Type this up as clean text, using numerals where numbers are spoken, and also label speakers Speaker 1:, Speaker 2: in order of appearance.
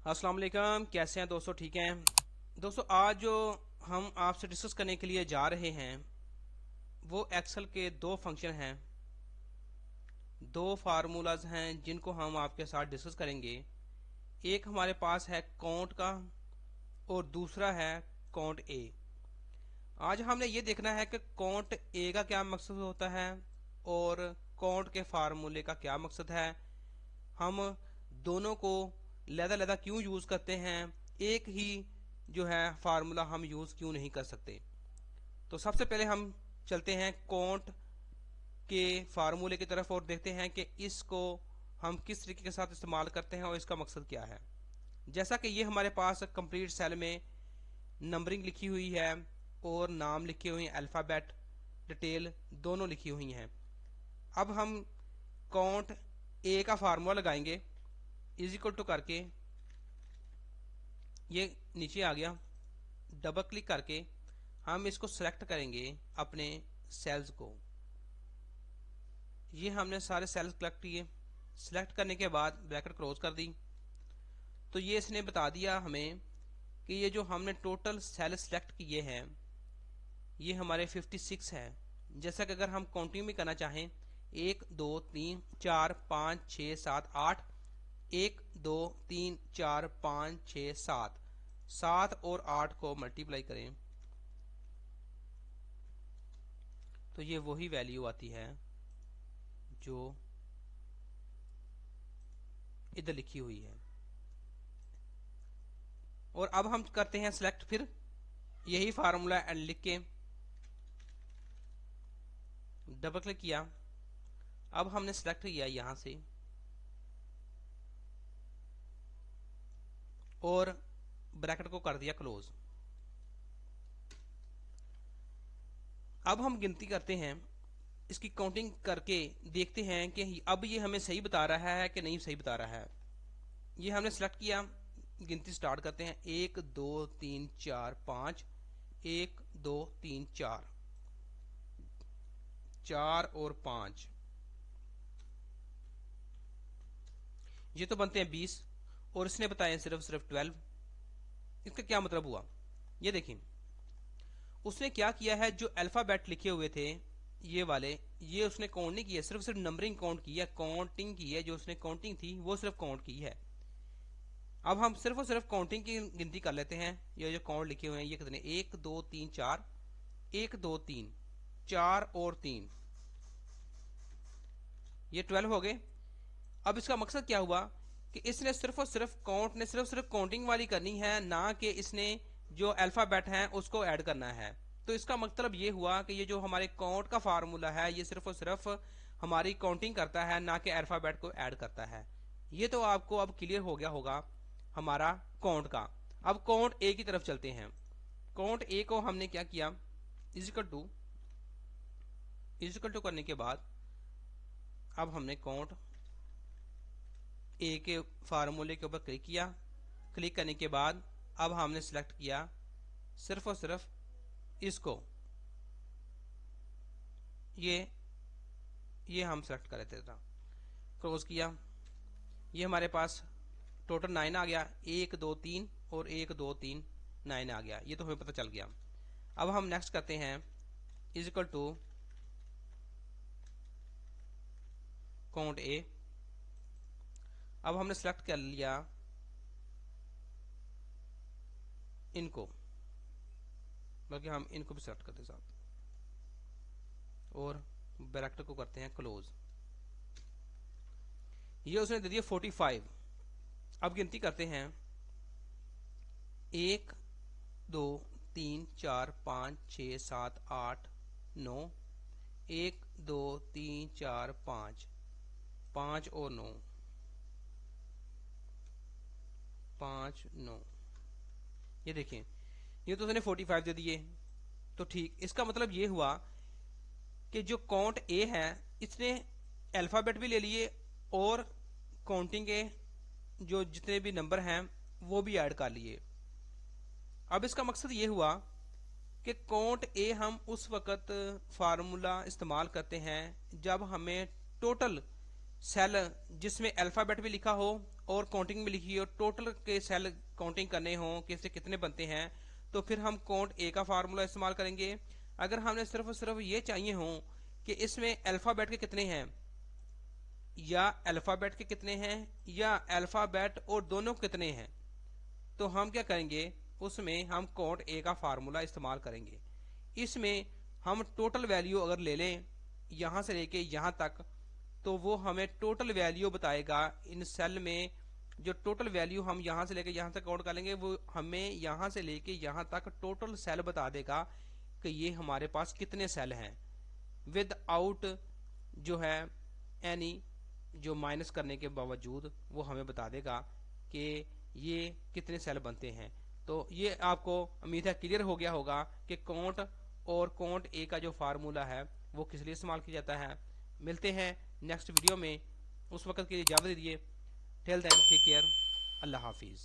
Speaker 1: अस्सलाम वालेकुम। कैसे हैं दोस्तों? ठीक हैं दोस्तों। आज जो हम आपसे डिस्कस करने के लिए जा रहे हैं वो एक्सेल के दो फंक्शन हैं, दो फार्मूलाज हैं जिनको हम आपके साथ डिस्कस करेंगे। एक हमारे पास है काउंट का और दूसरा है काउंट ए। आज हमने ये देखना है कि काउंट ए का क्या मकसद होता है और काउंट के फार्मूले का क्या मकसद है। हम दोनों को लहदा क्यों यूज़ करते हैं, एक ही जो है फार्मूला हम यूज़ क्यों नहीं कर सकते। तो सबसे पहले हम चलते हैं काउंट के फार्मूले की तरफ और देखते हैं कि इसको हम किस तरीके के साथ इस्तेमाल करते हैं और इसका मकसद क्या है। जैसा कि ये हमारे पास कंप्लीट सेल में नंबरिंग लिखी हुई है और नाम लिखे हुए हैं, अल्फ़ाबेट डिटेल दोनों लिखी हुई हैं। अब हम काउंट ए का फार्मूला लगाएंगे, इज इक्वल टू करके ये नीचे आ गया। डबल क्लिक करके हम इसको सेलेक्ट करेंगे अपने सेल्स को। ये हमने सारे सेल्स सेलेक्ट किए। सेलेक्ट करने के बाद ब्रैकेट क्लोज कर दी तो ये इसने बता दिया हमें कि ये जो हमने टोटल सेल सेलेक्ट किए हैं ये हमारे 56 है। जैसा कि अगर हम काउंटिंग में करना चाहें 1 2 3 4 5 6 7 8, 1 2 3 4 5 6 7, 7 और 8 को मल्टीप्लाई करें तो ये वही वैल्यू आती है जो इधर लिखी हुई है। और अब हम करते हैं सिलेक्ट, फिर यही फार्मूला एंड लिख के डबल क्लिक किया। अब हमने सिलेक्ट किया यहां से और ब्रैकेट को कर दिया क्लोज। अब हम गिनती करते हैं, इसकी काउंटिंग करके देखते हैं कि अब ये हमें सही बता रहा है कि नहीं सही बता रहा है। ये हमने सेलेक्ट किया, गिनती स्टार्ट करते हैं 1 2 3 4 5, 1 2 3 4, 4 और 5, ये तो बनते हैं 20 और इसने बताया सिर्फ 12। इसका क्या मतलब हुआ ये देखें। उसने क्या किया है, जो अल्फाबेट लिखे हुए थे ये वाले, ये उसने काउंट नहीं किया, सिर्फ नंबरिंग काउंट किया, काउंटिंग की है। जो उसने काउंटिंग थी वो सिर्फ काउंट की है। अब हम सिर्फ और सिर्फ काउंटिंग की गिनती कर लेते हैं। ये जो काउंट लिखे हुए हैं ये कितने, 1 2 3 4, 1 2 3 4 और 3, ये 12 हो गए। अब इसका मकसद क्या हुआ कि इसने सिर्फ और सिर्फ काउंट ने सिर्फ काउंटिंग वाली करनी है, ना कि इसने जो अल्फाबेट हैं उसको ऐड करना है। तो इसका मतलब ये हुआ कि ये जो हमारे काउंट का फार्मूला है ये सिर्फ और सिर्फ हमारी काउंटिंग करता है, ना कि अल्फाबेट को ऐड करता है। ये तो आपको अब क्लियर हो गया होगा हमारा काउंट का। अब काउंट ए की तरफ चलते हैं। काउंट ए को हमने क्या किया, इजिकल टू करने के बाद अब हमने काउंट ए के फार्मूले के ऊपर क्लिक किया। क्लिक करने के बाद अब हमने सेलेक्ट किया सिर्फ और सिर्फ इसको, ये हम सेलेक्ट कर लेते थे। क्लोज किया, ये हमारे पास टोटल 9 आ गया। 1 2 3 और 1 2 3 9 आ गया, ये तो हमें पता चल गया। अब हम नेक्स्ट करते हैं इजिकल टू काउंट ए। अब हमने सेलेक्ट कर लिया इनको, बल्कि हम इनको भी सेलेक्ट करते साथ और ब्रैकेट को करते हैं क्लोज। ये उसने दे दिया 45। अब गिनती करते हैं 1 2 3 4 5 6 7 8 9, 1 2 3 4 5, 5 और 9, 5 9, ये देखें ये तो उसने 45 दे दिए। तो ठीक, इसका मतलब ये हुआ कि जो काउंट ए है इसने अल्फाबेट भी ले लिए और काउंटिंग के जो जितने भी नंबर हैं वो भी ऐड कर लिए। अब इसका मकसद ये हुआ कि काउंट ए हम उस वक्त फार्मूला इस्तेमाल करते हैं जब हमें टोटल सेल जिसमें अल्फ़ाबेट भी लिखा हो और काउंटिंग भी लिखी हो, टोटल के सेल काउंटिंग करने हो कि इससे कितने बनते हैं, तो फिर हम काउंट ए का फार्मूला इस्तेमाल करेंगे। अगर हमने सिर्फ और सिर्फ ये चाहिए हो कि इसमें अल्फ़ाबेट के कितने हैं या अल्फ़ाबेट के कितने हैं या अल्फ़ाबेट और दोनों कितने हैं, तो हम क्या करेंगे, उसमें हम काउंट ए का फार्मूला इस्तेमाल करेंगे। इसमें हम टोटल वैल्यू अगर ले लें यहां से लेके यहां तक, तो वो हमें टोटल वैल्यू बताएगा इन सेल में। जो टोटल वैल्यू हम यहां से लेके यहां तक काउंट कर लेंगे वो हमें यहां से लेके यहां तक टोटल सेल बता देगा कि ये हमारे पास कितने सेल हैं, विद आउट जो है एनी, जो माइनस करने के बावजूद वो हमें बता देगा कि ये कितने सेल बनते हैं। तो ये आपको उम्मीद है क्लियर हो गया होगा कि काउंट और काउंट ए का जो फार्मूला है वो किस लिए इस्तेमाल किया जाता है। मिलते हैं नेक्स्ट वीडियो में, उस वक्त के लिए इजाज़त दीजिए। टिल देन टेक केयर, अल्लाह हाफिज़।